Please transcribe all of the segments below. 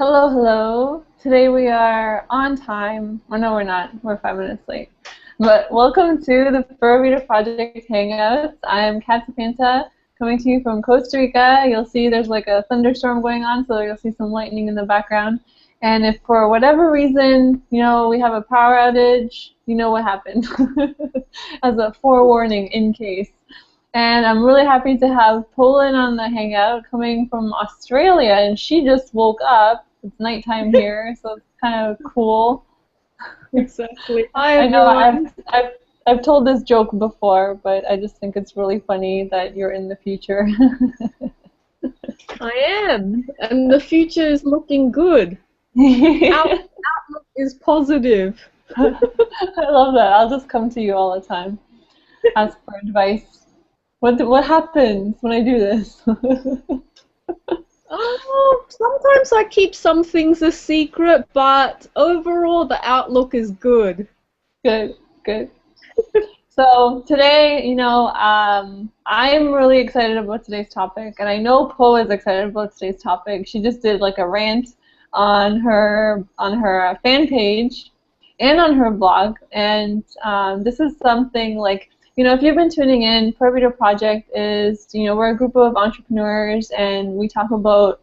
Hello, hello. Today we are on time. Oh, no, we're not. We're 5 minutes late. But welcome to the Pura Vida Project Hangouts. I'm Katsapanta, coming to you from Costa Rica. You'll see there's like a thunderstorm going on, so you'll see some lightning in the background. And if for whatever reason, we have a power outage, you know what happened. As a forewarning in case. And I'm really happy to have Poland on the Hangout coming from Australia, and she just woke up. It's nighttime here, so it's kind of cool. Exactly. Hi I know everyone. I've told this joke before, but I just think it's really funny that you're in the future. I am, and the future is looking good. Our outlook is positive. I love that. I'll just come to you all the time, ask for advice. What happens when I do this? Oh, sometimes I keep some things a secret, but overall the outlook is good. Good, good. So today, I'm really excited about today's topic, and I know Po is excited about today's topic. She just did like a rant on her fan page and on her blog, and this is something like, if you've been tuning in, Pura Vida Project is, we're a group of entrepreneurs, and we talk about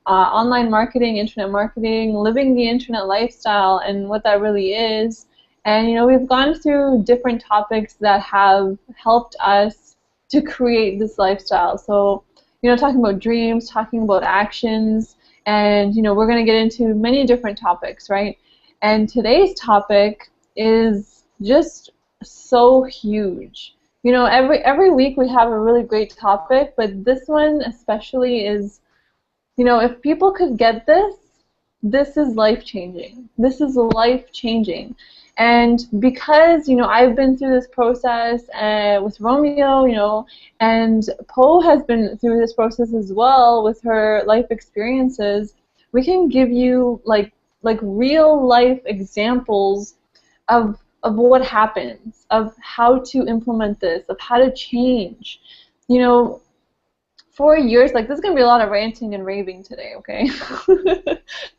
online marketing, internet marketing, living the internet lifestyle, and what that really is. And we've gone through different topics that have helped us to create this lifestyle. So, talking about dreams, talking about actions, and we're going to get into many different topics, right? And today's topic is just so huge. Every week we have a really great topic, but this one especially is, if people could get this, this is life-changing. This is life-changing. And because, I've been through this process with Romeo, and Po has been through this process as well with her life experiences, we can give you like real life examples of what happens, of how to implement this, of how to change. 4 years, like, there's going to be a lot of ranting and raving today, okay?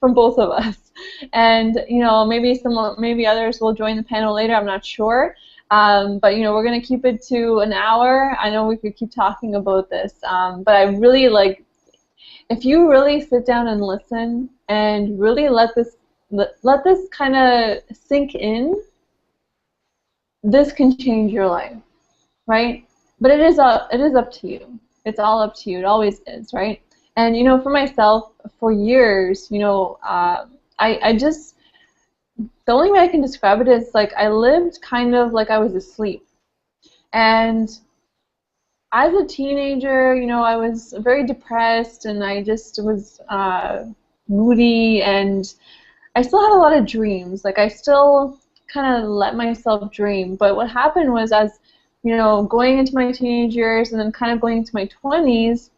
From both of us. And, maybe others will join the panel later, I'm not sure. But, we're going to keep it to an hour. I know we could keep talking about this, but I really if you really sit down and listen and really let this kind of sink in, this can change your life, right? But it is up to you. It's all up to you. It always is, right? And for myself, for years, I just, the only way I can describe it is like I lived kind of like I was asleep. And as a teenager, I was very depressed, and I just was moody, and I still had a lot of dreams. Like, I still kind of let myself dream. But what happened was, as going into my teenage years and then kind of going into my 20s,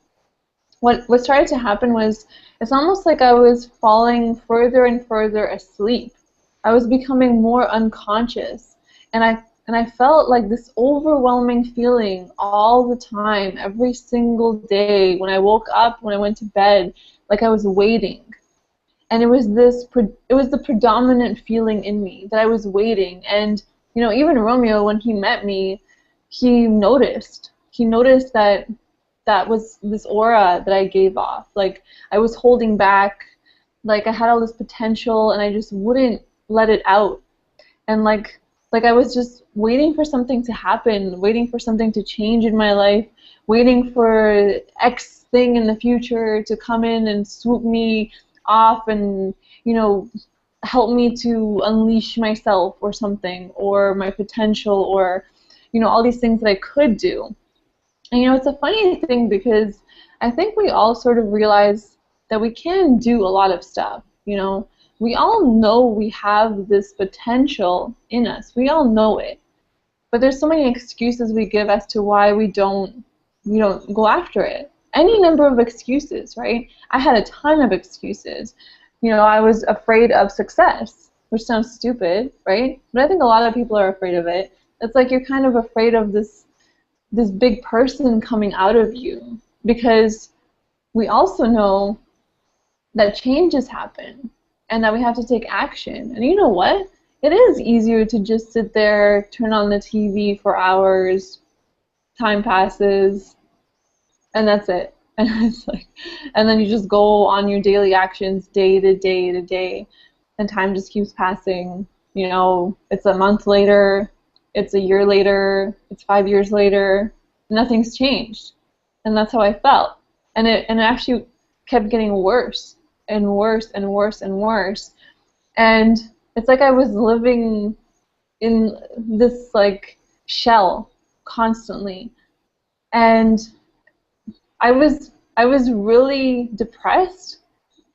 what started to happen was, it's almost like I was falling further and further asleep. I was becoming more unconscious, and I felt like this overwhelming feeling all the time, every single day, when I woke up, when I went to bed, like I was waiting. And it was the predominant feeling in me, that I was waiting. And even Romeo, when he met me, he noticed that was this aura that I gave off. Like, I was holding back, like I had all this potential, and I just wouldn't let it out. And like I was just waiting for something to happen, waiting for something to change in my life, waiting for X thing in the future to come in and swoop me off and, help me to unleash myself or something, or my potential, or, all these things that I could do. And it's a funny thing, because I think we all sort of realize that we can do a lot of stuff. We all know we have this potential in us. We all know it. But there's so many excuses we give as to why we don't go after it. Any number of excuses, right? I had a ton of excuses. I was afraid of success, which sounds stupid, right? But I think a lot of people are afraid of it. It's like you're kind of afraid of this big person coming out of you, because we also know that changes happen and that we have to take action. And you know what? It is easier to just sit there, turn on the TV for hours, time passes, and that's it. And it's like, and then you just go on your daily actions day to day to day, and time just keeps passing. You know, it's a month later, it's a year later, it's 5 years later, nothing's changed. And that's how I felt. And it actually kept getting worse and worse and worse and worse. And it's like I was living in this like shell constantly. And I was really depressed,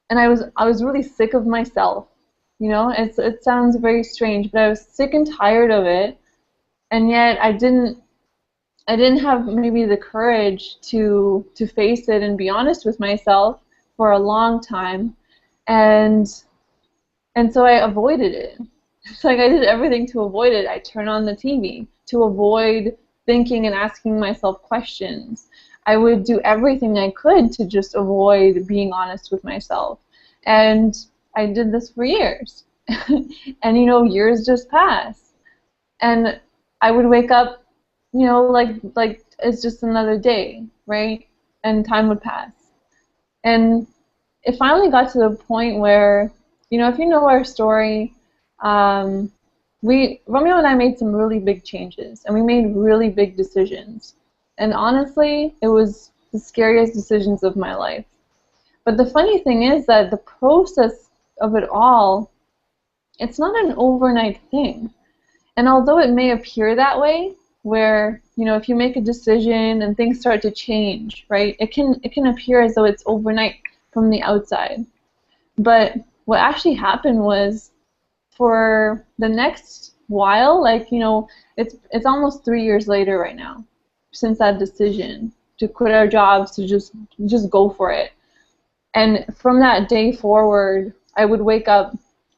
and I was really sick of myself. You know, it sounds very strange, but I was sick and tired of it, and yet I didn't have maybe the courage to face it and be honest with myself for a long time, and so I avoided it. It's like I did everything to avoid it. I turned on the TV to avoid thinking and asking myself questions. I would do everything I could to just avoid being honest with myself. And I did this for years. And, you know, years just pass. And I would wake up, you know, like it's just another day, right? And time would pass. And it finally got to the point where, you know, if you know our story, Romeo and I made some really big changes, and we made really big decisions. And honestly, it was the scariest decisions of my life. But the funny thing is that the process of it all, it's not an overnight thing. And although it may appear that way, where, you know, if you make a decision and things start to change, right, it can appear as though it's overnight from the outside. But what actually happened was, for the next while, like, you know, it's almost 3 years later right now since that decision to quit our jobs, to just go for it. And from that day forward, I would wake up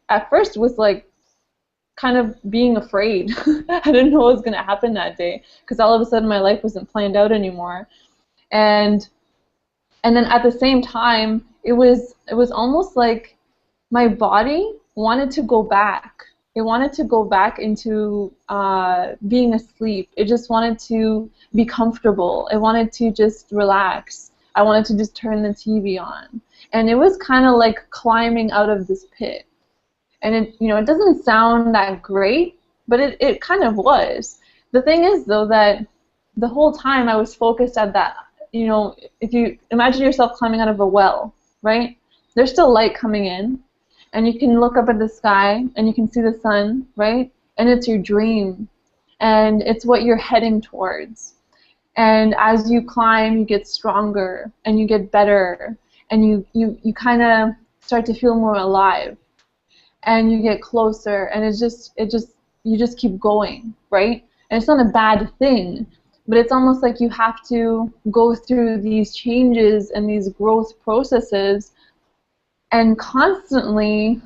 at first with like kind of being afraid. I didn't know what was going to happen that day, because all of a sudden my life wasn't planned out anymore. And then at the same time, it was almost like my body wanted to go back. It wanted to go back into being asleep. It just wanted to be comfortable. It wanted to just relax. I wanted to just turn the TV on. And it was kind of like climbing out of this pit. And it, you know, it doesn't sound that great, but it kind of was. The thing is, though, that the whole time I was focused at that, you know, if you imagine yourself climbing out of a well, right? There's still light coming in, and you can look up at the sky, and you can see the sun, right? And it's your dream, and it's what you're heading towards. And as you climb, you get stronger, and you get better, and you kind of start to feel more alive, and you get closer, and you just keep going, right? And it's not a bad thing, but it's almost like you have to go through these changes and these growth processes and constantly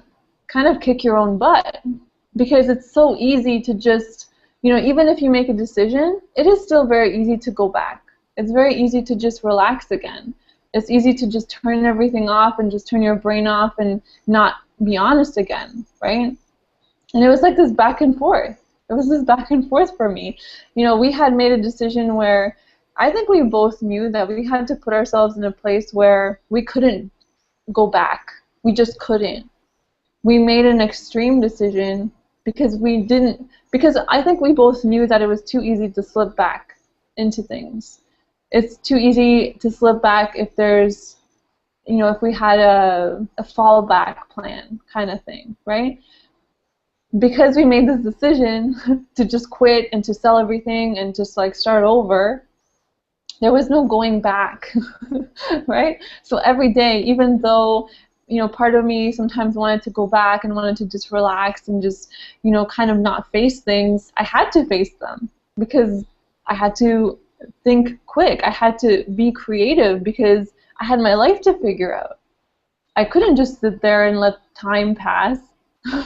kind of kick your own butt, because it's so easy to just, you know, even if you make a decision, it is still very easy to go back. It's very easy to just relax again. It's easy to just turn everything off and just turn your brain off and not be honest again, right? And it was like this back and forth. It was this back and forth for me. You know, we had made a decision where I think we both knew that we had to put ourselves in a place where we couldn't go back. We just couldn't. We made an extreme decision because I think we both knew that it was too easy to slip back into things. It's too easy to slip back if there's, you know, if we had a fallback plan kind of thing, right? Because we made this decision to just quit and to sell everything and just like start over, there was no going back, right? So every day, even though, you know, part of me sometimes wanted to go back and wanted to just relax and just, you know, kind of not face things, I had to face them because I had to think quick. I had to be creative because I had my life to figure out. I couldn't just sit there and let time pass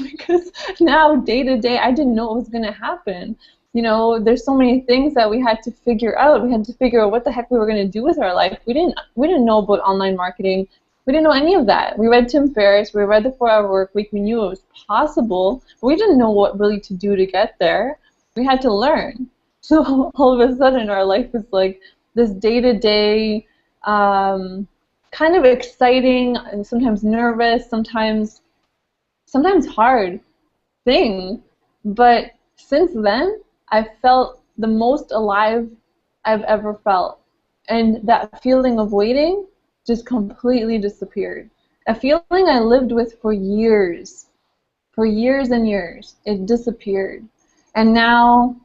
because now, day to day, I didn't know what was going to happen. You know, there's so many things that we had to figure out. We had to figure out what the heck we were going to do with our life. We didn't know about online marketing. We didn't know any of that. We read Tim Ferriss, we read the 4-Hour Work Week, we knew it was possible, but we didn't know what really to do to get there. We had to learn. So all of a sudden our life was like this day-to-day, kind of exciting, and sometimes nervous, sometimes hard thing. But since then, I've felt the most alive I've ever felt. And that feeling of waiting just completely disappeared. A feeling I lived with for years and years. It disappeared. And now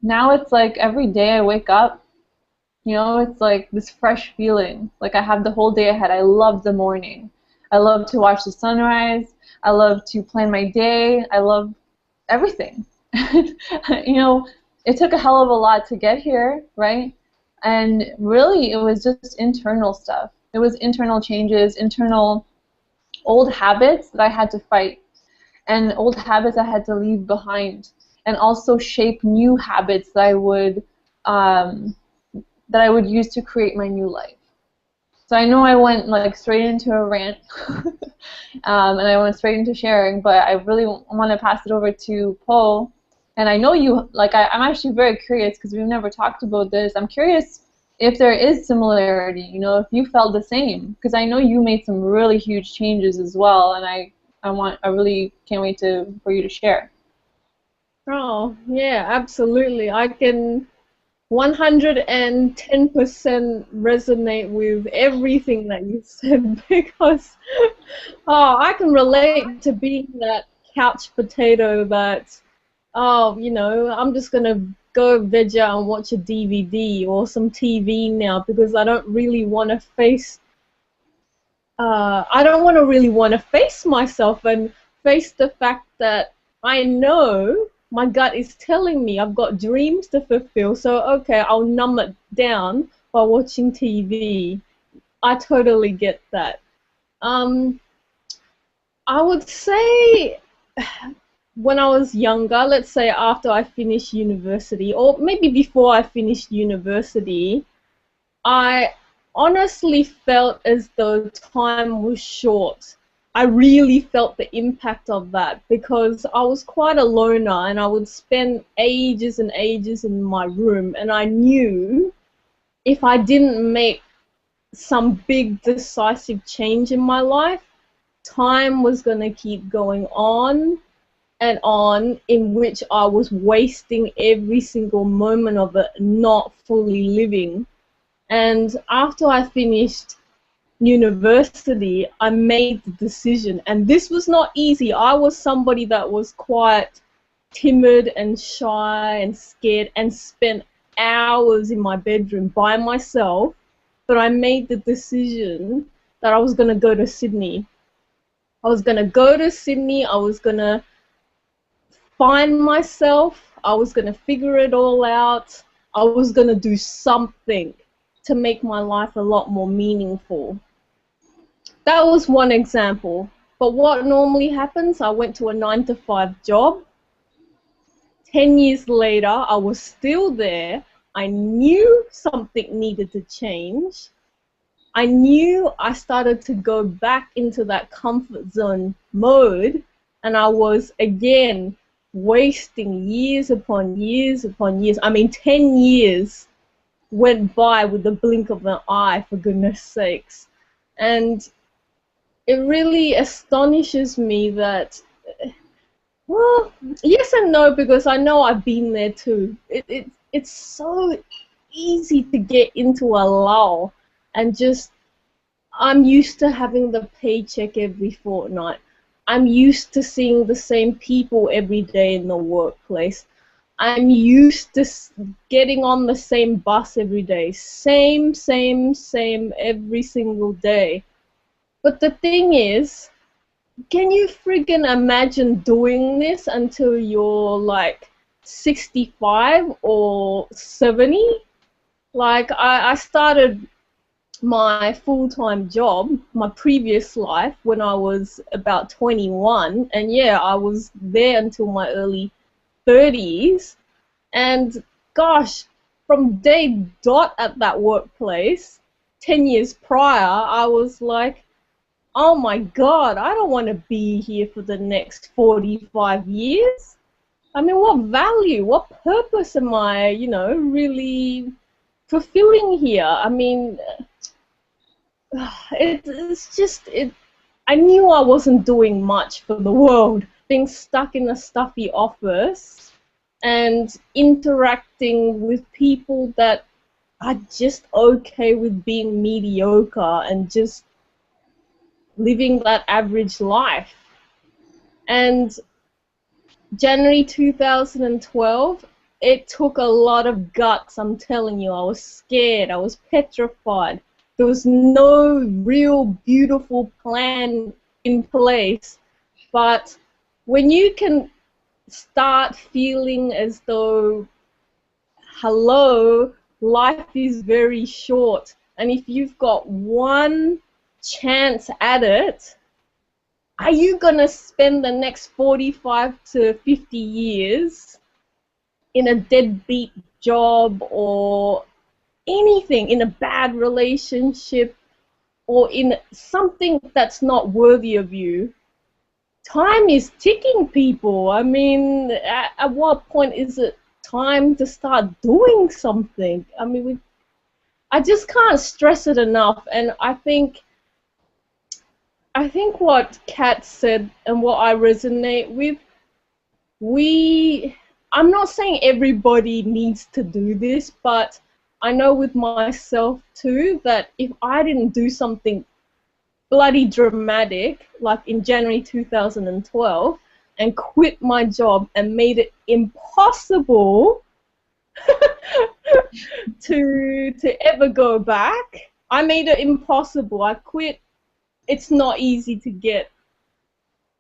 it's like every day I wake up, you know, it's like this fresh feeling. Like I have the whole day ahead. I love the morning. I love to watch the sunrise. I love to plan my day. I love everything. You know, it took a hell of a lot to get here, right? And really, it was just internal stuff. It was internal changes, internal old habits that I had to fight, and old habits I had to leave behind, and also shape new habits that I would use to create my new life. So I know I went like straight into a rant, and I went straight into sharing, but I really want to pass it over to Paul. And I know you, like, I'm actually very curious because we've never talked about this. I'm curious if there is similarity, you know, if you felt the same, because I know you made some really huge changes as well, and I really can't wait for you to share. Oh, yeah, absolutely. I can 110% resonate with everything that you said because I can relate to being that couch potato that, you know, I'm just going to go veg out and watch a DVD or some TV now because I don't really want to face, I don't want to really want to face myself and face the fact that I know my gut is telling me I've got dreams to fulfill, so okay, I'll numb it down by watching TV. I totally get that. I would say when I was younger, let's say after I finished university, or maybe before I finished university, I honestly felt as though time was short. I really felt the impact of that because I was quite a loner and I would spend ages and ages in my room, and I knew if I didn't make some big decisive change in my life, time was going to keep going on and on, in which I was wasting every single moment of it, not fully living. And after I finished university, I made the decision, and this was not easy. I was somebody that was quite timid and shy and scared and spent hours in my bedroom by myself, but I made the decision that I was going to go to Sydney. I was going to go to Sydney, I was going to find myself, I was going to figure it all out, I was going to do something to make my life a lot more meaningful. That was one example. But what normally happens, I went to a 9-to-5 job. 10 years later, I was still there. I knew something needed to change. I knew I started to go back into that comfort zone mode, and I was, again, wasting years upon years upon years. I mean, 10 years went by with the blink of an eye, for goodness sakes. And it really astonishes me that, well, yes and no, because I know I've been there too. It's so easy to get into a lull and just, I'm used to having the paycheck every fortnight. I'm used to seeing the same people every day in the workplace. I'm used to getting on the same bus every day. Same every single day. But the thing is, can you friggin' imagine doing this until you're like 65 or 70? Like, I started my full-time job, my previous life, when I was about 21, and yeah, I was there until my early 30s, and gosh, from day dot at that workplace, 10 years prior, I was like, oh my God, I don't want to be here for the next 45 years. I mean, what value, what purpose am I, you know, really fulfilling here? I mean, it's just, I knew I wasn't doing much for the world, being stuck in a stuffy office and interacting with people that are just okay with being mediocre and just living that average life. And January 2012, it took a lot of guts, I'm telling you. I was scared, I was petrified. There was no real beautiful plan in place. But when you can start feeling as though, hello, life is very short, and if you've got one chance at it, are you going to spend the next 45 to 50 years in a deadbeat job or anything, in a bad relationship or in something that's not worthy of you? Time is ticking, people. I mean, at what point is it time to start doing something? I mean, I just can't stress it enough, and I think what Kat said and what I resonate with, I'm not saying everybody needs to do this, but I know with myself too that if I didn't do something bloody dramatic, like in January 2012, and quit my job and made it impossible to ever go back, I made it impossible. I quit. It's not easy to get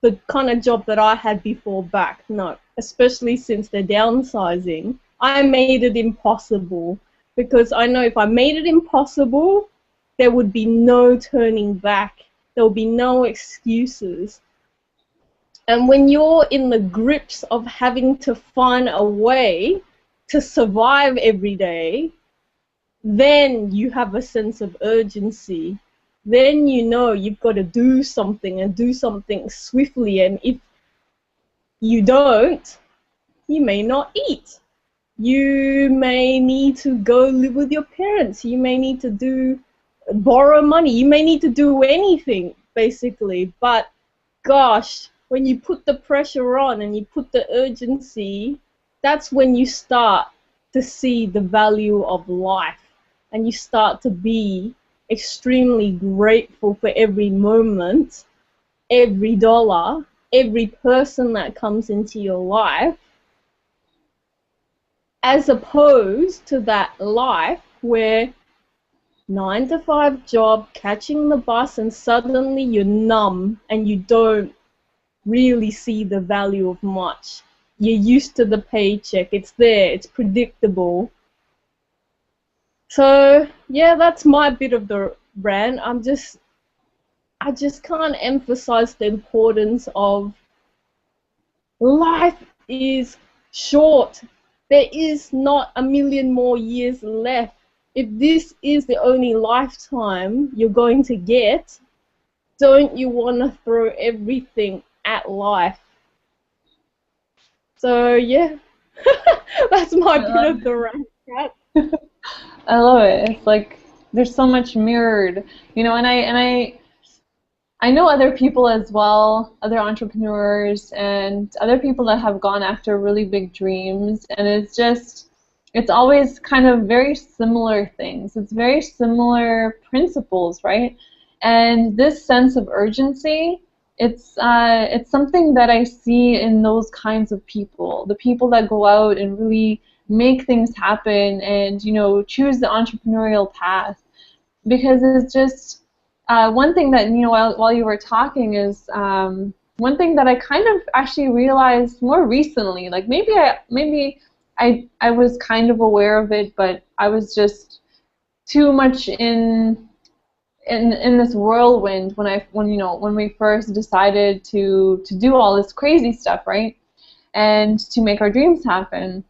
the kind of job that I had before back, no, especially since they're downsizing. I made it impossible because I know if I made it impossible, there would be no turning back. There would be no excuses. And when you're in the grips of having to find a way to survive every day, then you have a sense of urgency. Then you know you've got to do something and do something swiftly, and if you don't, you may not eat. You may need to go live with your parents. You may need to borrow money. You may need to do anything, basically. But gosh, when you put the pressure on and you put the urgency, that's when you start to see the value of life, and you start to be extremely grateful for every moment, every dollar, every person that comes into your life, as opposed to that life where 9-to-5 job, catching the bus, and suddenly you're numb and you don't really see the value of much. You're used to the paycheck. It's there. It's predictable. So yeah, that's my bit of the rant. I just can't emphasize the importance of life is short. There is not a million more years left. If this is the only lifetime you're going to get, don't you want to throw everything at life? So yeah, that's my bit of the rant. I love it. It's like there's so much mirrored, you know, and I know other people as well, other entrepreneurs and other people that have gone after really big dreams, and it's always kind of very similar things. It's very similar principles, right? And this sense of urgency, it's something that I see in those kinds of people, the people that go out and really make things happen and, you know, choose the entrepreneurial path. Because it's just one thing that, you know, while you were talking is one thing that I kind of actually realized more recently. Like maybe I was kind of aware of it, but I was just too much in this whirlwind when we first decided to do all this crazy stuff, right? And to make our dreams happen.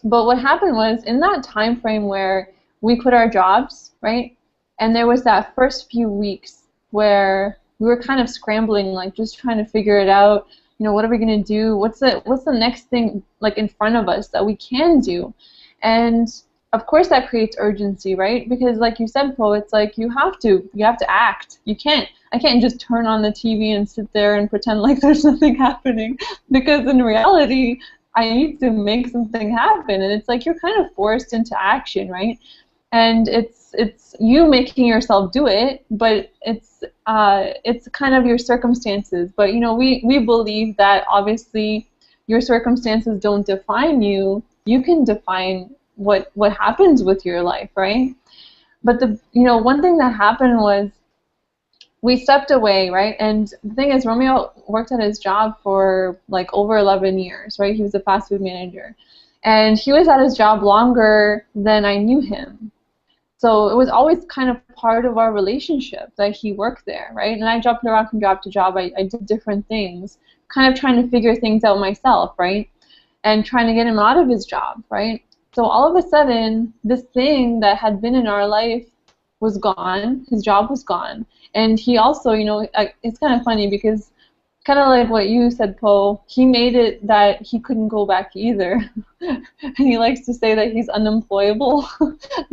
But what happened was, in that time frame where we quit our jobs, right? And there was that first few weeks where we were kind of scrambling, like just trying to figure it out. You know, what are we going to do? What's the next thing like in front of us that we can do? And of course that creates urgency, right? Because like you said, Po, it's like you have to act. I can't just turn on the TV and sit there and pretend like there's nothing happening, because in reality I need to make something happen, and it's like you're kind of forced into action, right? And it's you making yourself do it, but it's kind of your circumstances. But you know, we believe that obviously your circumstances don't define you. You can define what happens with your life, right? But one thing that happened was we stepped away, right? And the thing is, Romeo worked at his job for like over 11 years, right? He was a fast food manager, and he was at his job longer than I knew him. So it was always kind of part of our relationship that he worked there, right? And I jumped around from job to job. I did different things, kind of trying to figure things out myself, right? And trying to get him out of his job, right? So all of a sudden, this thing that had been in our life was gone. His job was gone. And he also, it's kind of funny because kind of like what you said, Po, he made it that he couldn't go back either. And he likes to say that he's unemployable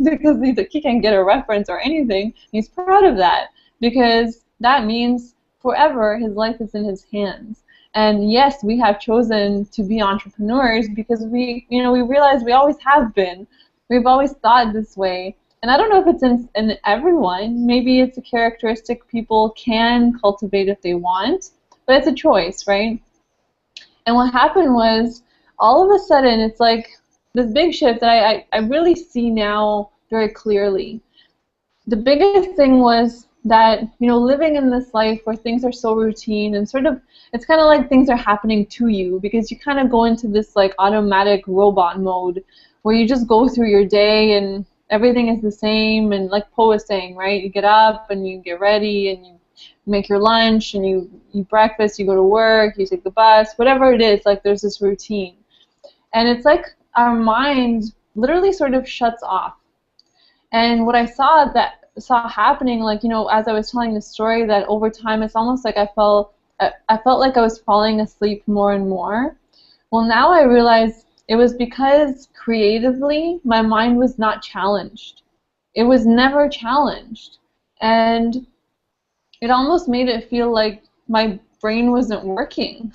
because he can't get a reference or anything. He's proud of that because that means forever his life is in his hands. And yes, we have chosen to be entrepreneurs because we realize we always have been. We've always thought this way. And I don't know if it's in everyone. Maybe it's a characteristic people can cultivate if they want. But it's a choice, right? And what happened was, all of a sudden, it's like this big shift that I really see now very clearly. The biggest thing was that, living in this life where things are so routine and sort of, it's kind of like things are happening to you because you kind of go into this like automatic robot mode where you just go through your day and everything is the same. And like Po was saying, right? You get up and you get ready and you make your lunch and you eat breakfast, you go to work, you take the bus, whatever it is, like there's this routine. And it's like our mind literally sort of shuts off. And what I saw happening, like, as I was telling the story, that over time it's almost like I felt like I was falling asleep more and more. Well, now I realize it was because creatively my mind was not challenged. It was never challenged. And it almost made it feel like my brain wasn't working.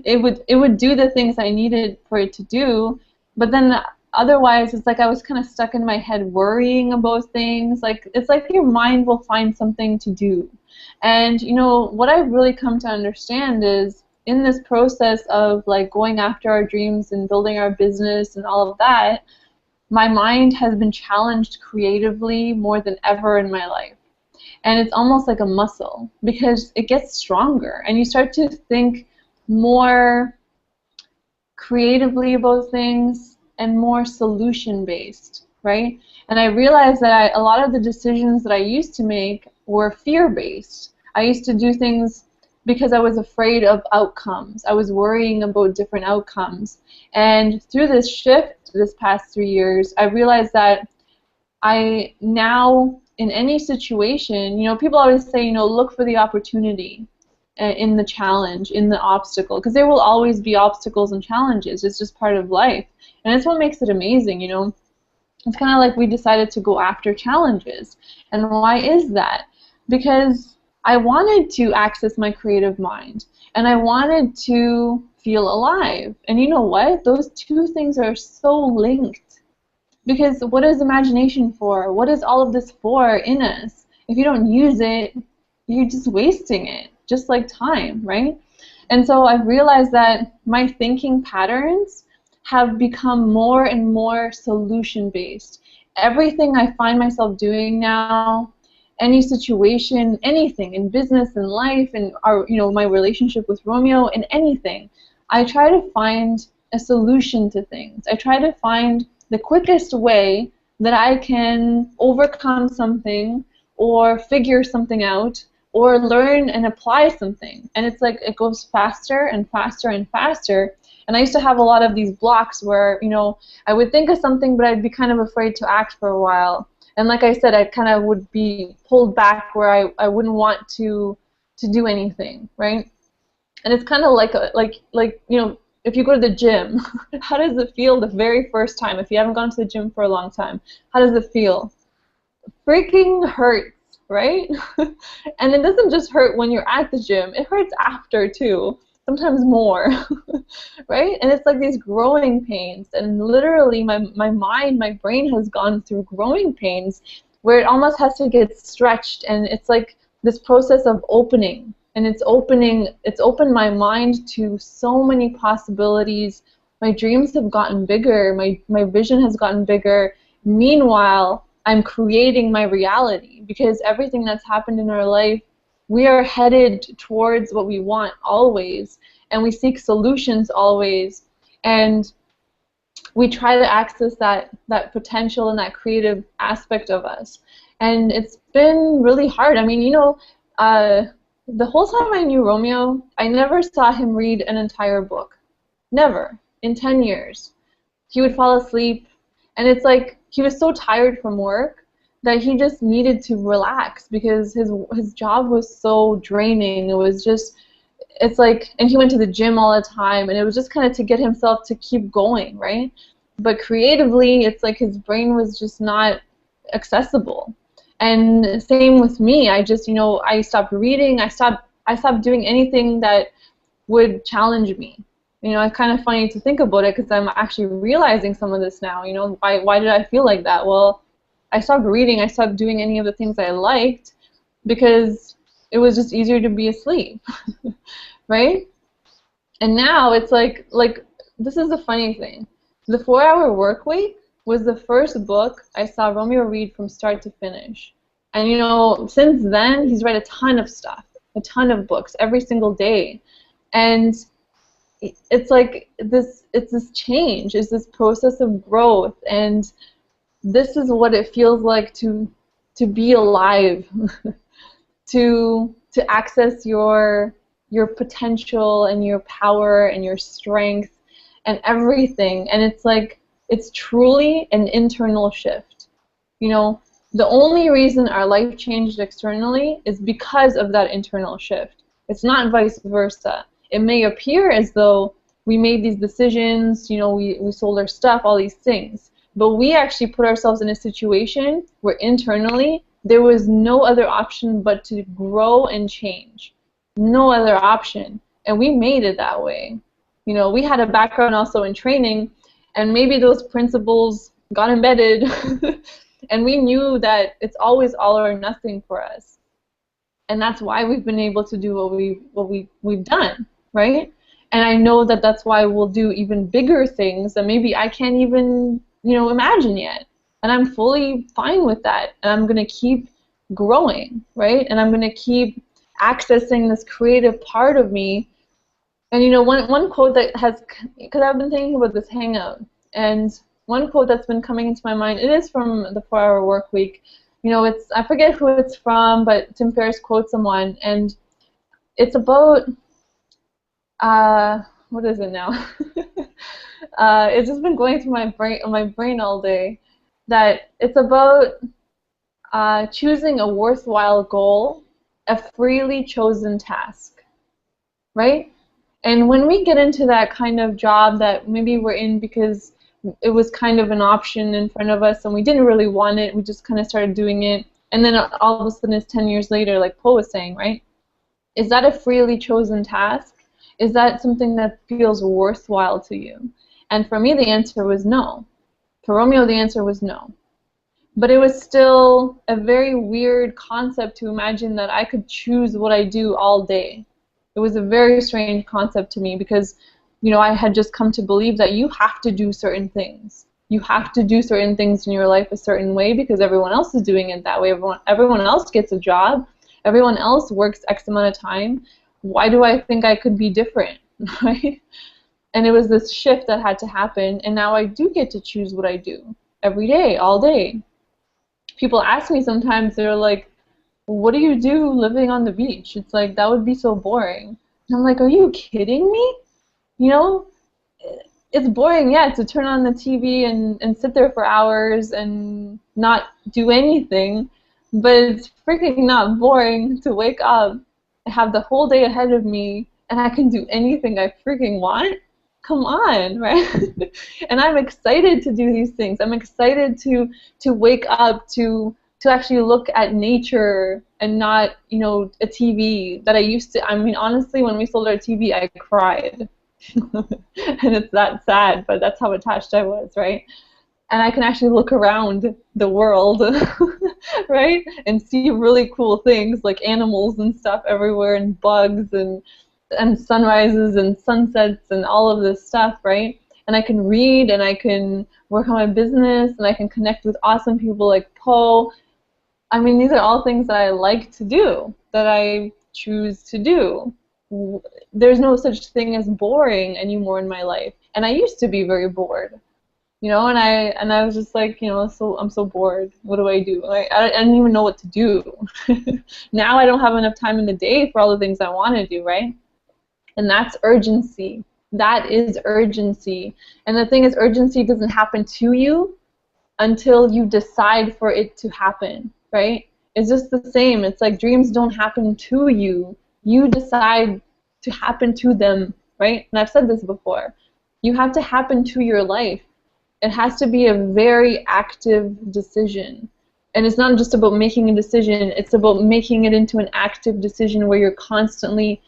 It would do the things I needed for it to do, but then otherwise it's like I was kind of stuck in my head worrying about things. Like it's like your mind will find something to do. And what I've really come to understand is in this process of like going after our dreams and building our business and all of that, my mind has been challenged creatively more than ever in my life. And it's almost like a muscle because it gets stronger and you start to think more creatively about things and more solution-based, right? And I realized that a lot of the decisions that I used to make were fear-based. I used to do things because I was afraid of outcomes. I was worrying about different outcomes. And through this shift this past 3 years, I realized that I now, in any situation, people always say, look for the opportunity in the challenge, in the obstacle, because there will always be obstacles and challenges. It's just part of life. And it's what makes it amazing, It's kind of like we decided to go after challenges. And why is that? Because I wanted to access my creative mind, and I wanted to feel alive. And you know what? Those two things are so linked. Because what is imagination for? What is all of this for in us? If you don't use it, you're just wasting it, just like time, right? And so I've realized that my thinking patterns have become more and more solution-based. Everything I find myself doing now, any situation, anything in business and life, and my relationship with Romeo, and anything, I try to find a solution to things. I try to find the quickest way that I can overcome something or figure something out or learn and apply something. And it's like it goes faster and faster and faster. And I used to have a lot of these blocks where, I would think of something, but I'd be kind of afraid to act for a while. And like I said, I kind of would be pulled back where I wouldn't want to to do anything, right? And it's kind of like you know, if you go to the gym, how does it feel the very first time? If you haven't gone to the gym for a long time, how does it feel? Freaking hurts, right? And it doesn't just hurt when you're at the gym, it hurts after too, sometimes more. Right? And it's like these growing pains, and literally my mind, my brain has gone through growing pains where it almost has to get stretched, and it's like this process of opening, and it's opened my mind to so many possibilities. My dreams have gotten bigger, my vision has gotten bigger. Meanwhile, I'm creating my reality, because everything that's happened in our life, we are headed towards what we want always, and we seek solutions always, and we try to access that potential and that creative aspect of us. And it's been really hard. I mean, you know, the whole time I knew Romeo, I never saw him read an entire book. Never. In 10 years. He would fall asleep, and it's like he was so tired from work that he just needed to relax because his job was so draining. It was just, it's like, and he went to the gym all the time, and it was just kind of to get himself to keep going, right? But creatively, it's like his brain was just not accessible. And same with me. I just, you know, I stopped reading. I stopped doing anything that would challenge me. You know, it's kind of funny to think about it because I'm actually realizing some of this now. You know, why did I feel like that? Well, I stopped reading. I stopped doing any of the things I liked because it was just easier to be asleep, right? And now it's like this is the funny thing. The 4-Hour Workweek was the first book I saw Romeo read from start to finish. And you know, since then, he's read a ton of stuff, a ton of books every single day. And it's like this, it's this change, it's this process of growth, and this is what it feels like to be alive, to access your potential and your power and your strength and everything. And it's like, it's truly an internal shift. You know, the only reason our life changed externally is because of that internal shift. It's not vice versa. It may appear as though we made these decisions, you know, we sold our stuff, all these things, but we actually put ourselves in a situation where internally there was no other option but to grow and change. No other option. And we made it that way. You know, we had a background also in training, and maybe those principles got embedded, and we knew that it's always all or nothing for us. And that's why we've been able to do what we've done, right? And I know that that's why we'll do even bigger things that maybe I can't even, you know, imagine yet. And I'm fully fine with that. And I'm going to keep growing, right? And I'm going to keep accessing this creative part of me. And you know, one quote that has, because I've been thinking about this hangout, and one quote that's been coming into my mind, it is from the 4-Hour Workweek. You know, it's, I forget who it's from, but Tim Ferriss quotes someone, and it's about, what is it now? It's just been going through my brain all day. That it's about choosing a worthwhile goal, a freely chosen task, right? And when we get into that kind of job that maybe we're in because it was kind of an option in front of us and we didn't really want it, we just kind of started doing it, and then all of a sudden it's 10 years later, like Poe was saying, right? Is that a freely chosen task? Is that something that feels worthwhile to you? And for me, the answer was no. For Romeo, the answer was no. But it was still a very weird concept to imagine that I could choose what I do all day. It was a very strange concept to me because, you know, I had just come to believe that you have to do certain things. You have to do certain things in your life a certain way because everyone else is doing it that way. Everyone else gets a job. Everyone else works X amount of time. Why do I think I could be different, right? And it was this shift that had to happen, and now I do get to choose what I do every day, all day. People ask me sometimes, they're like, what do you do living on the beach? It's like, that would be so boring. And I'm like, are you kidding me? You know, it's boring, yeah, to turn on the TV and sit there for hours and not do anything, but it's freaking not boring to wake up I have the whole day ahead of me, and I can do anything I freaking want. Come on, right? And I'm excited to do these things. I'm excited to wake up, to actually look at nature and not, you know, a TV that I used to. I mean, honestly, when we sold our TV, I cried. And it's that sad, but that's how attached I was, right? And I can actually look around the world, right, and see really cool things like animals and stuff everywhere, and bugs, and sunrises and sunsets and all of this stuff, right? And I can read, and I can work on my business, and I can connect with awesome people like Poe. I mean, these are all things that I like to do, that I choose to do. There's no such thing as boring anymore in my life, and I used to be very bored. You know, and I was just like, you know, so I'm so bored. What do I do? I didn't even know what to do. Now I don't have enough time in the day for all the things I want to do, right? And that's urgency. That is urgency. And the thing is, urgency doesn't happen to you until you decide for it to happen, right? It's just the same. It's like dreams don't happen to you. You decide to happen to them, right? And I've said this before. You have to happen to your life. It has to be a very active decision. And it's not just about making a decision, it's about making it into an active decision where you're constantly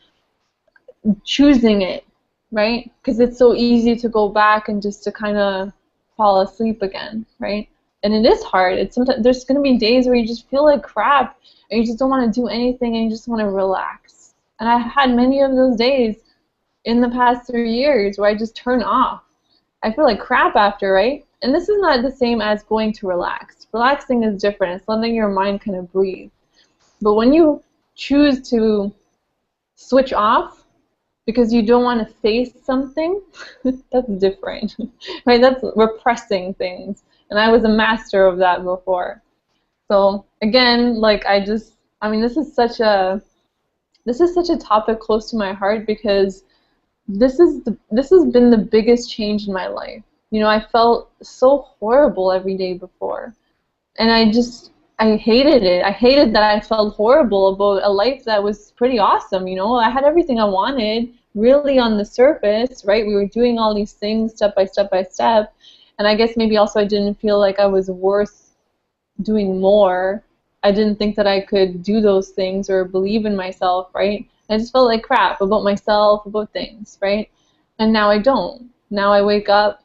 choosing it, right? Because it's so easy to go back and just to kind of fall asleep again, right? And it is hard. It's sometimes there's going to be days where you just feel like crap and you just don't want to do anything and you just want to relax. And I've had many of those days in the past 3 years where I just turn off. I feel like crap after, right? And this is not the same as going to relax. Relaxing is different. It's letting your mind kind of breathe. But when you choose to switch off because you don't want to face something, that's different, right? That's repressing things. And I was a master of that before. So again, like I mean, this is such a topic close to my heart because this has been the biggest change in my life. You know, I felt so horrible every day before, and I hated it. I hated that I felt horrible about a life that was pretty awesome. You know, I had everything I wanted, really on the surface, right? We were doing all these things step by step by step, and I guess maybe also I didn't feel like I was worth doing more. I didn't think that I could do those things or believe in myself, right? I just felt like crap about myself, about things, right? And now I don't. Now I wake up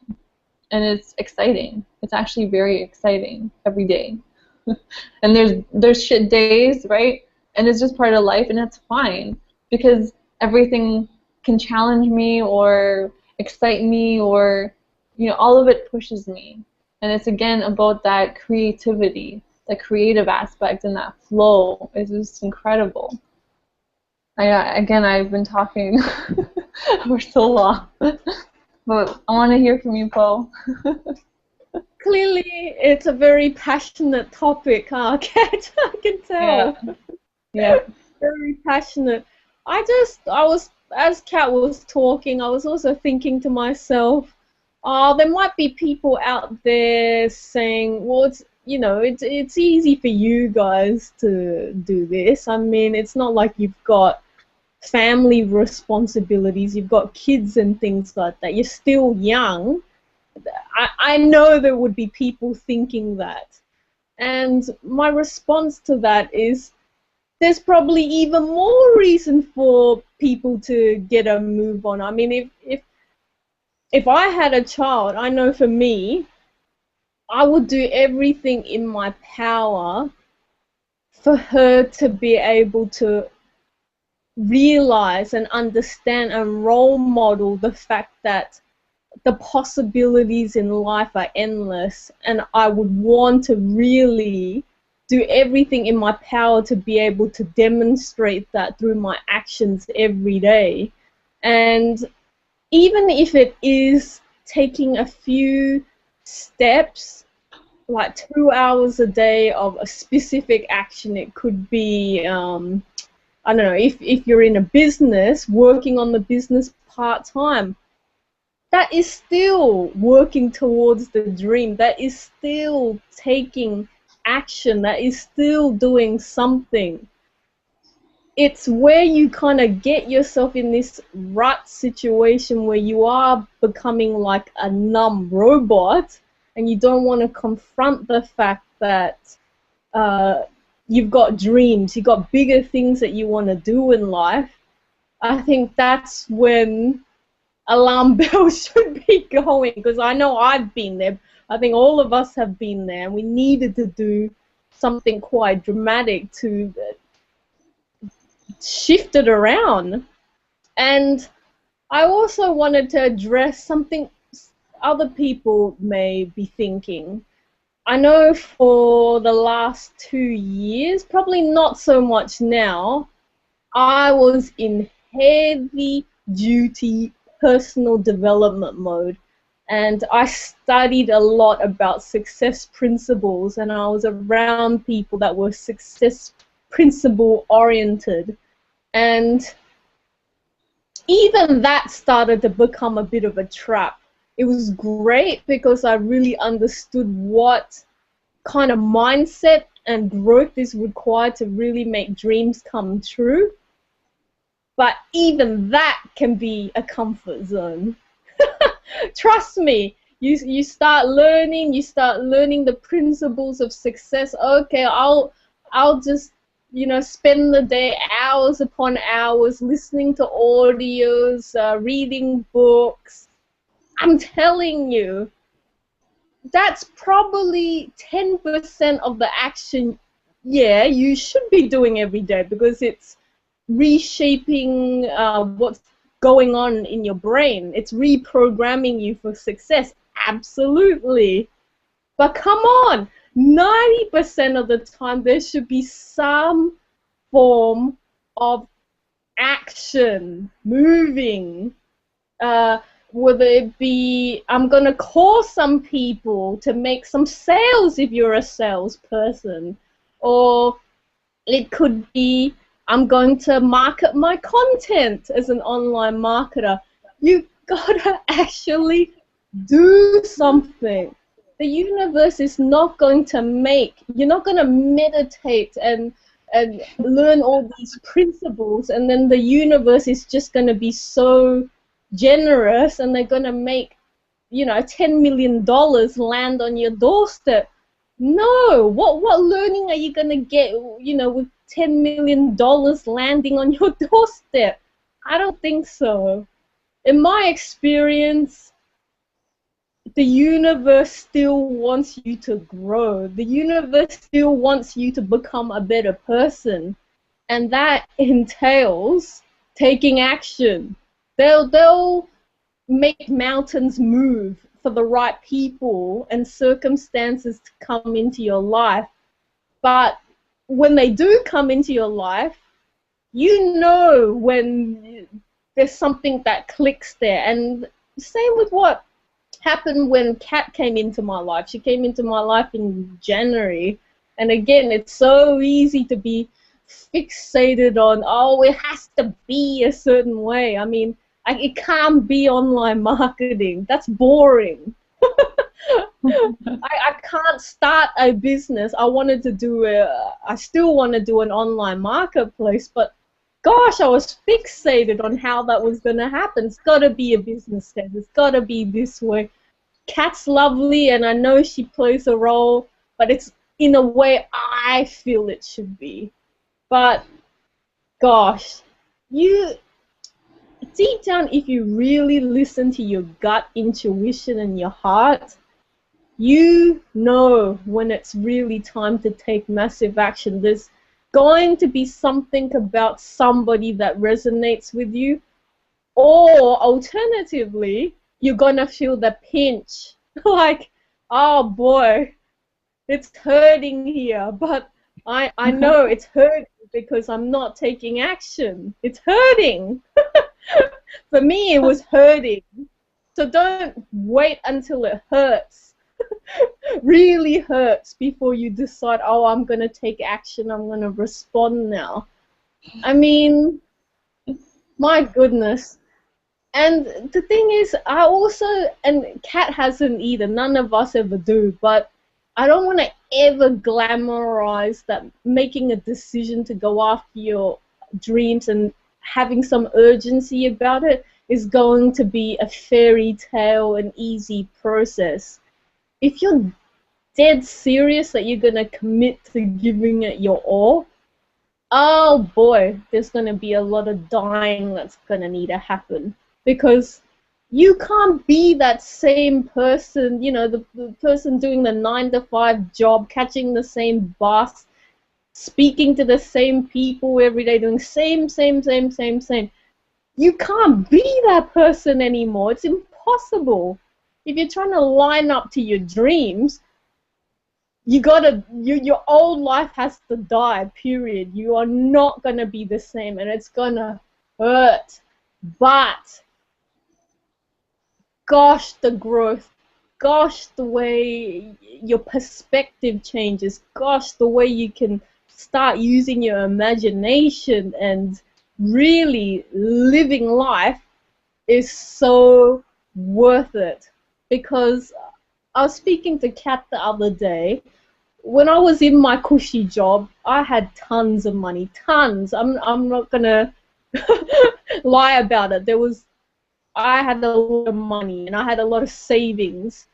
and it's exciting. It's actually very exciting every day. And there's shit days, right? And it's just part of life, and it's fine because everything can challenge me or excite me, or, you know, all of it pushes me. And it's again about that creativity, the creative aspect, and that flow is just incredible. Again, I've been talking for so long, but I want to hear from you, Paul. Clearly, it's a very passionate topic, huh, Kat? I can tell. Yeah. Very passionate. As Kat was talking, I was also thinking to myself, there might be people out there saying, well, it's easy for you guys to do this. I mean, it's not like you've got family responsibilities, you've got kids and things like that. You're still young. I know there would be people thinking that. And my response to that is there's probably even more reason for people to get a move on. I mean, if I had a child, I know for me, I would do everything in my power for her to be able to realize and understand and role model the fact that the possibilities in life are endless, and I would want to really do everything in my power to be able to demonstrate that through my actions every day. And even if it is taking a few steps, like 2 hours a day of a specific action, it could be I don't know, if you're in a business, working on the business part-time, that is still working towards the dream. That is still taking action. That is still doing something. it's where you kind of get yourself in this rut situation where you are becoming like a numb robot, and you don't want to confront the fact that you've got dreams, you've got bigger things that you want to do in life. I think that's when alarm bells should be going, because I know I've been there. I think all of us have been there, and we needed to do something quite dramatic to shift it around. And I also wanted to address something other people may be thinking. I know for the last 2 years, probably not so much now, I was in heavy duty personal development mode, and I studied a lot about success principles, and I was around people that were success principle oriented, and even that started to become a bit of a trap. It was great because I really understood what kind of mindset and growth is required to really make dreams come true. But even that can be a comfort zone. Trust me, you start learning the principles of success. Okay, I'll just, you know, spend the day hours upon hours listening to audios, reading books. I'm telling you, that's probably 10% of the action, yeah, you should be doing every day, because it's reshaping what's going on in your brain. It's reprogramming you for success, absolutely. But come on, 90% of the time there should be some form of action, moving, whether it be, I'm going to call some people to make some sales if you're a salesperson, or it could be, I'm going to market my content as an online marketer. You gotta actually do something. The universe is not going to you're not going to meditate and learn all these principles, and then the universe is just going to be so generous and they're going to make, you know, $10 million land on your doorstep. No, what learning are you going to get, you know, with $10 million landing on your doorstep? I don't think so. In my experience, the universe still wants you to grow. The universe still wants you to become a better person. And that entails taking action. They'll make mountains move for the right people and circumstances to come into your life. But when they do come into your life, you know when there's something that clicks there. And same with what happened when Kat came into my life. She came into my life in January. And again, it's so easy to be fixated on, oh, it has to be a certain way. I mean, it can't be online marketing. That's boring. I can't start a business. I still want to do an online marketplace, but gosh, I was fixated on how that was going to happen. It's got to be a business case. It's got to be this way. Kat's lovely, and I know she plays a role, but it's in a way I feel it should be. But gosh, deep down, if you really listen to your gut intuition and your heart, you know when it's really time to take massive action. There's going to be something about somebody that resonates with you, or alternatively, you're going to feel the pinch. Like, oh boy, it's hurting here, but I know it's hurting because I'm not taking action. It's hurting. For me, it was hurting. So don't wait until it hurts. Really hurts before you decide, oh, I'm going to take action. I'm going to respond now. I mean, my goodness. And the thing is, I also, and Kat hasn't either, none of us ever do, but I don't want to ever glamorize that making a decision to go after your dreams and having some urgency about it is going to be a fairy tale and easy process. If you're dead serious that you're going to commit to giving it your all, oh boy, there's going to be a lot of dying that's going to need to happen, because you can't be that same person, you know, the person doing the 9-to-5 job, catching the same bus, speaking to the same people every day, doing same. You can't be that person anymore. It's impossible. If you're trying to line up to your dreams, your old life has to die, period. You are not going to be the same, and it's going to hurt. But gosh, the growth, gosh, the way your perspective changes, gosh, the way you can start using your imagination and really living life is so worth it. Because I was speaking to Kat the other day. When I was in my cushy job, I had tons of money, tons. I'm not gonna lie about it. I had a lot of money and I had a lot of savings,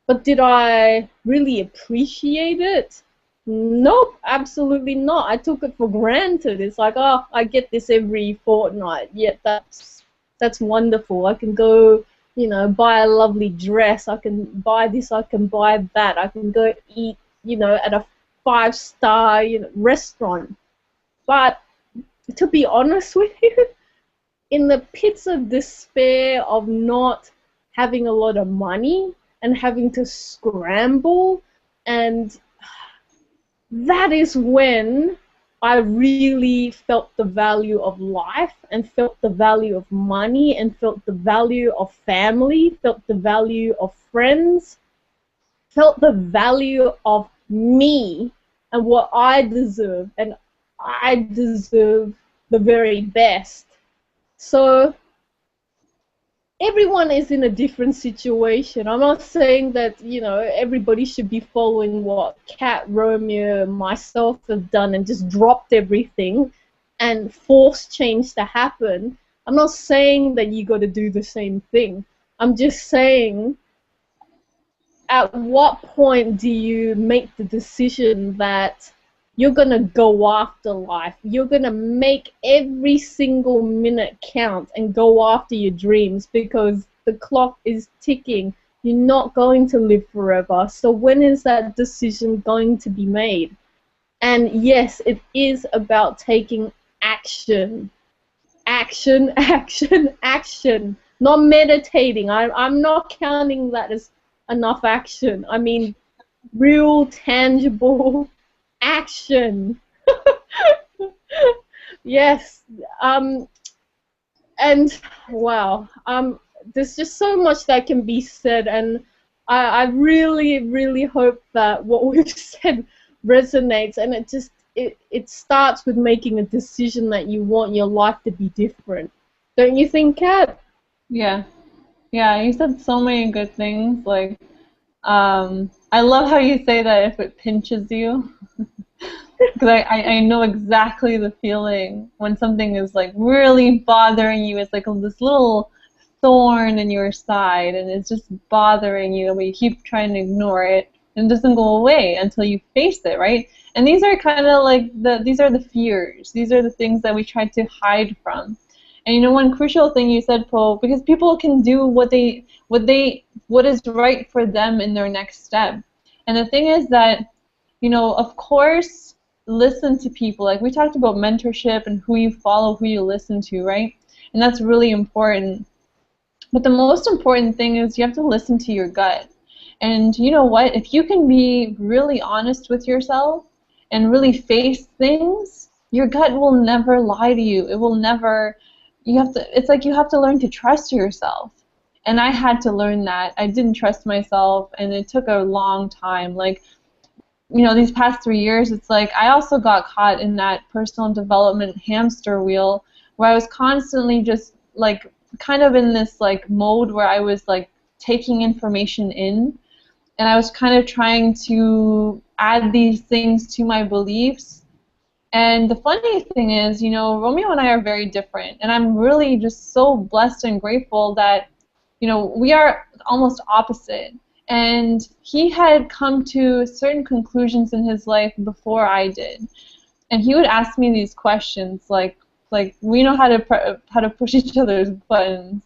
but did I really appreciate it? Nope, absolutely not. I took it for granted. It's like, oh, I get this every fortnight. Yeah, that's wonderful. I can go, you know, buy a lovely dress. I can buy this. I can buy that. I can go eat, you know, at a 5-star, you know, restaurant. But to be honest with you, in the pits of despair of not having a lot of money and having to scramble, and that is when I really felt the value of life and felt the value of money and felt the value of family, felt the value of friends, felt the value of me and what I deserve, and I deserve the very best. So everyone is in a different situation. I'm not saying that, you know, everybody should be following what Kat, Romeo, myself have done and just dropped everything and forced change to happen. I'm not saying that you got to do the same thing. I'm just saying, at what point do you make the decision that you're going to go after life? You're going to make every single minute count and go after your dreams, because the clock is ticking. You're not going to live forever. So when is that decision going to be made? And yes, it is about taking action. Action, action, action. Not meditating. I'm not counting that as enough action. I mean, real, tangible action. Yes. And wow, there's just so much that can be said, and I really, really hope that what we've said resonates, and it starts with making a decision that you want your life to be different. Don't you think, Kat? Yeah. Yeah, you said so many good things. Like, I love how you say that if it pinches you. Because I know exactly the feeling when something is like really bothering you. It's like this little thorn in your side, and it's just bothering you, but you keep trying to ignore it, and it doesn't go away until you face it, right? And these are kind of like these are the fears. These are the things that we try to hide from. And you know, one crucial thing you said, Paul, because people can do what is right for them in their next step. And the thing is that, you know, of course, listen to people. Like we talked about mentorship and who you follow, who you listen to, right? And that's really important. But the most important thing is you have to listen to your gut. And you know what? If you can be really honest with yourself and really face things, your gut will never lie to you. It will never. It's like you have to learn to trust yourself. And I had to learn that. I didn't trust myself, and it took a long time. Like, you know, these past 3 years, it's like I also got caught in that personal development hamster wheel where I was constantly just like kind of in this like mode where I was like taking information in, and I was kind of trying to add these things to my beliefs, And the funny thing is, you know, Romeo and I are very different, and I'm really just so blessed and grateful that, you know, we are almost opposite. And he had come to certain conclusions in his life before I did. And he would ask me these questions, like we know how to push each other's buttons.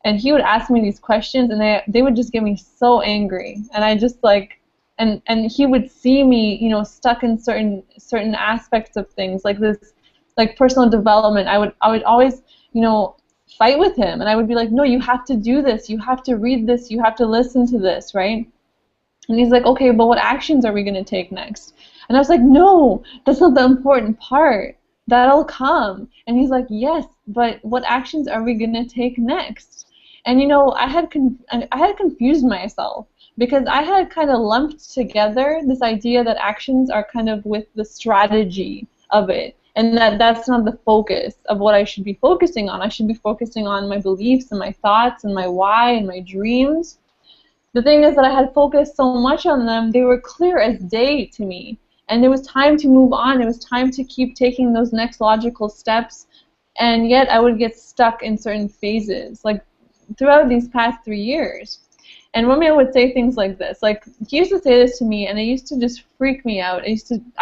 And he would ask me these questions, and they would just get me so angry. And I just like, and he would see me, you know, stuck in certain aspects of things, like this, like personal development. I would always, you know, fight with him, and I would be like, no, you have to do this, you have to read this, you have to listen to this, right? And he's like, okay, but what actions are we going to take next? And I was like, no, that's not the important part. That'll come. And he's like, yes, but what actions are we going to take next? And you know, I had confused myself, because I had kind of lumped together this idea that actions are kind of with the strategy of it, and that's not the focus of what I should be focusing on. I should be focusing on my beliefs and my thoughts and my why and my dreams. The thing is that I had focused so much on them, they were clear as day to me. And it was time to move on. It was time to keep taking those next logical steps. And yet I would get stuck in certain phases, like throughout these past 3 years. And Romeo would say things like this. Like, he used to say this to me, and it used to just freak me out. I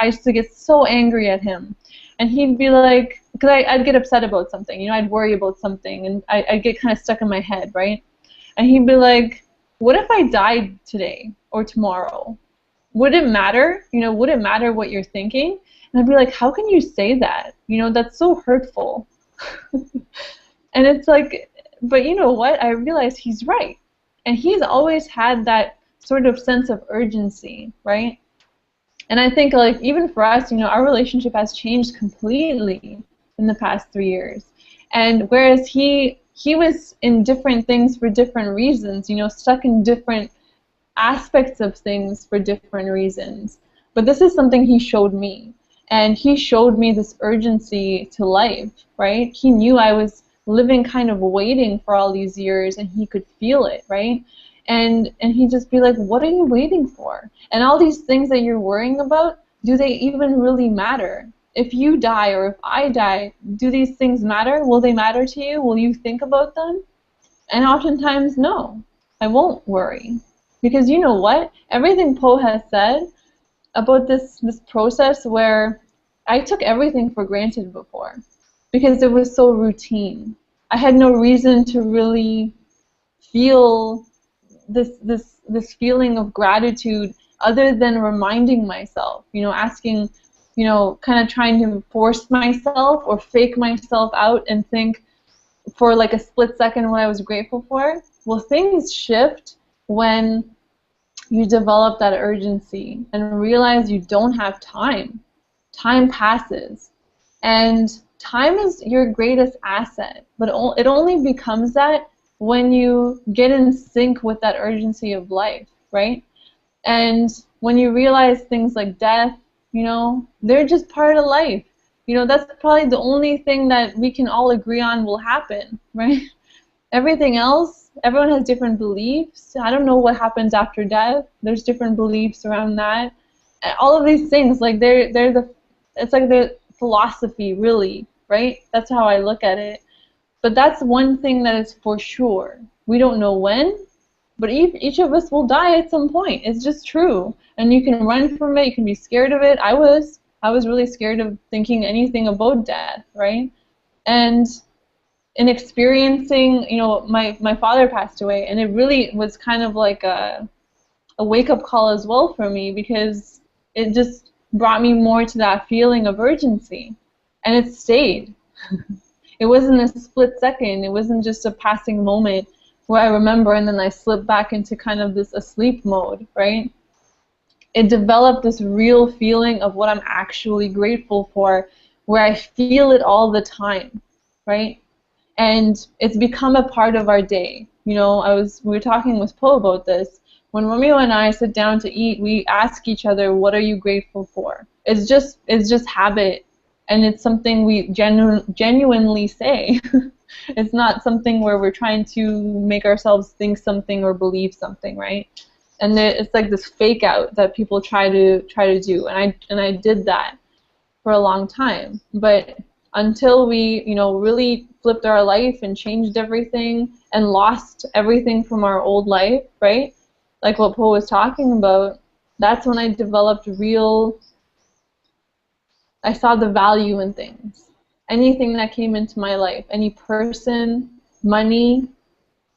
used to get so angry at him. And he'd be like, because I'd get upset about something, you know, I'd worry about something, and I'd get kind of stuck in my head, right? And he'd be like, what if I died today or tomorrow? Would it matter? You know, would it matter what you're thinking? And I'd be like, how can you say that? You know, that's so hurtful. And it's like, but you know what? I realized he's right. And he's always had that sort of sense of urgency, right? And I think, like, even for us, you know, our relationship has changed completely in the past 3 years. And whereas he was in different things for different reasons, you know, stuck in different aspects of things for different reasons. But this is something he showed me. And he showed me this urgency to life, right? He knew I was living kind of waiting for all these years, and he could feel it, right? And he'd just be like, what are you waiting for? And all these things that you're worrying about, do they even really matter? If you die or if I die, do these things matter? Will they matter to you? Will you think about them? And oftentimes, no, I won't worry. Because you know what? Everything Poe has said about this process where I took everything for granted before because it was so routine. I had no reason to really feel this feeling of gratitude other than reminding myself, you know, asking, you know, kind of trying to force myself or fake myself out and think for like a split second what I was grateful for. Well, things shift when you develop that urgency and realize you don't have time. Time passes. And time is your greatest asset, but it only becomes that when you get in sync with that urgency of life, right? And when you realize things like death, you know, they're just part of life. You know, that's probably the only thing that we can all agree on will happen, right? Everything else, everyone has different beliefs. I don't know what happens after death. There's different beliefs around that. And all of these things, like it's like the philosophy, really, right? That's how I look at it. But that's one thing that is for sure. We don't know when, but each of us will die at some point. It's just true. And you can run from it, you can be scared of it. I was really scared of thinking anything about death, right? And in experiencing, you know, my father passed away, and it really was kind of like a wake-up call as well for me, because it just brought me more to that feeling of urgency, and it stayed. It wasn't a split second. It wasn't just a passing moment where I remember and then I slipped back into kind of this asleep mode, right? It developed this real feeling of what I'm actually grateful for, where I feel it all the time, right? And it's become a part of our day. You know, we were talking with Poe about this. When Romeo and I sit down to eat, we ask each other, what are you grateful for? It's just habit, and it's something we genuinely say. It's not something where we're trying to make ourselves think something or believe something, right? And it's like this fake out that people try to do, and I did that. for a long time. But until we, really flipped our life and changed everything and lost everything from our old life, right? Like what Paul was talking about, that's when I developed I saw the value in things. Anything that came into my life, any person, money,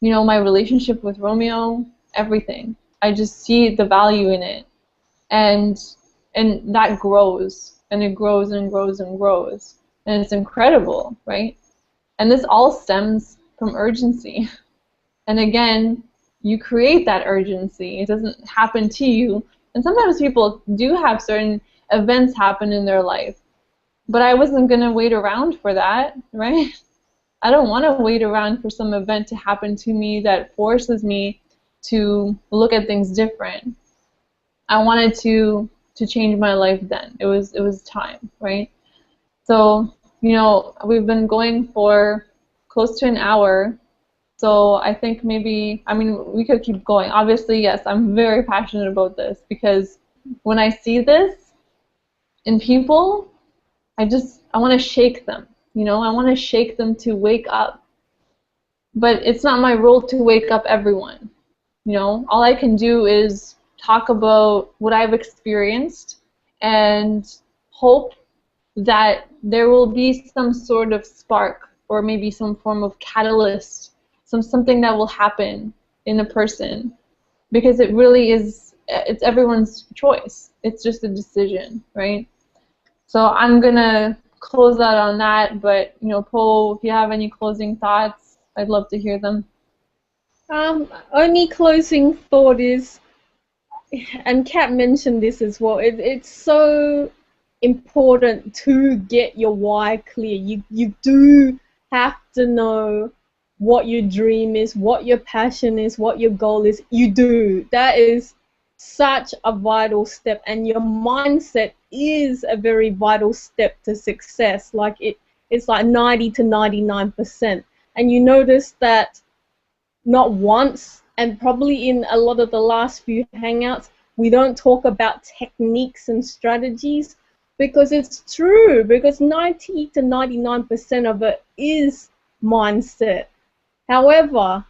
my relationship with Romeo, everything. I just see the value in it. And that grows, and it grows and grows and grows. And it's incredible, right? And this all stems from urgency. And again, you create that urgency. It doesn't happen to you. And sometimes people do have certain events happen in their life. But I wasn't going to wait around for that, right? I don't want to wait around for some event to happen to me that forces me to look at things different. I wanted to change my life then. It was time, right? So, we've been going for close to an hour. So I think maybe, we could keep going. Obviously, yes, I'm very passionate about this because when I see this in people, I want to shake them. I want to shake them to wake up. But it's not my role to wake up everyone. All I can do is talk about what I've experienced and hope that there will be some sort of spark or maybe some form of catalyst, something that will happen in a person, because it really is, it's everyone's choice. It's just a decision, right? So I'm gonna close out on that, but Paul, if you have any closing thoughts, I'd love to hear them. Only closing thought is, and Kat mentioned this as well, it's so important to get your why clear. You do have to know what your dream is, what your passion is, what your goal is. You do. That is such a vital step, and your mindset is a very vital step to success. Like it's like 90 to 99%. And you notice that not once, and probably in a lot of the last few Hangouts, we don't talk about techniques and strategies, because it's true, because 90 to 99% of it is mindset. However,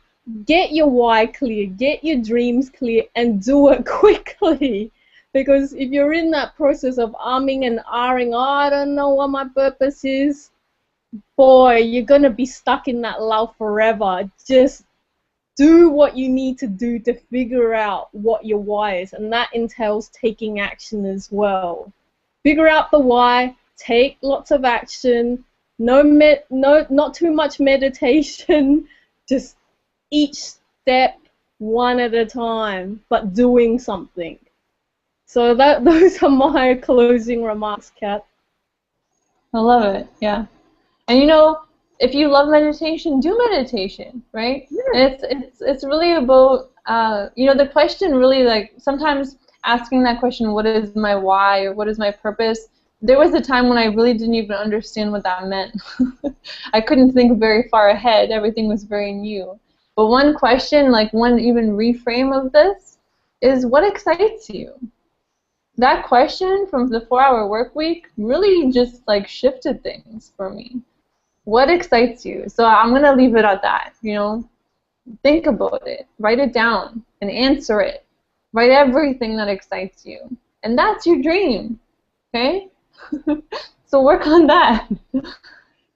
get your why clear, get your dreams clear, and do it quickly. Because if you're in that process of umming and ahhing, oh, I don't know what my purpose is, boy, you're going to be stuck in that lull forever. Just do what you need to do to figure out what your why is, and that entails taking action as well. Figure out the why, take lots of action, not too much meditation, just each step one at a time, but doing something. So those are my closing remarks, Kat. I love it, yeah. And if you love meditation, do meditation, right? Yeah. It's really about the question really, like, sometimes asking that question, what is my why or what is my purpose? There was a time when I really didn't even understand what that meant. I couldn't think very far ahead. Everything was very new. But one question, like one even reframe of this, is what excites you? That question from the 4-hour work week really just like shifted things for me. What excites you? So I'm going to leave it at that, Think about it. Write it down and answer it. Write everything that excites you. And that's your dream, okay? So work on that.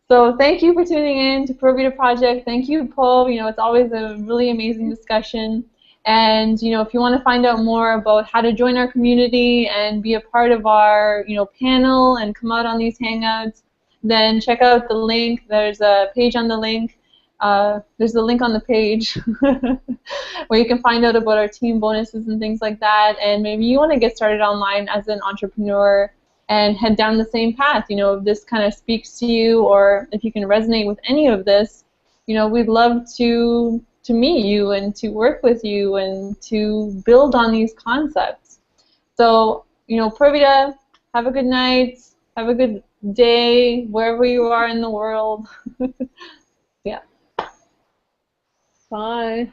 So thank you for tuning in to Pura Vida Project. Thank you, Paul. It's always a really amazing discussion. And, if you want to find out more about how to join our community and be a part of our, panel and come out on these Hangouts, then check out the link. There's a page on the link. There's a link on the page where you can find out about our team bonuses and things like that. And maybe you want to get started online as an entrepreneur and head down the same path. If this kind of speaks to you, or if you can resonate with any of this, we'd love to meet you and to work with you and to build on these concepts. So, Pura Vida, have a good night, have a good day, wherever you are in the world. Yeah. Bye.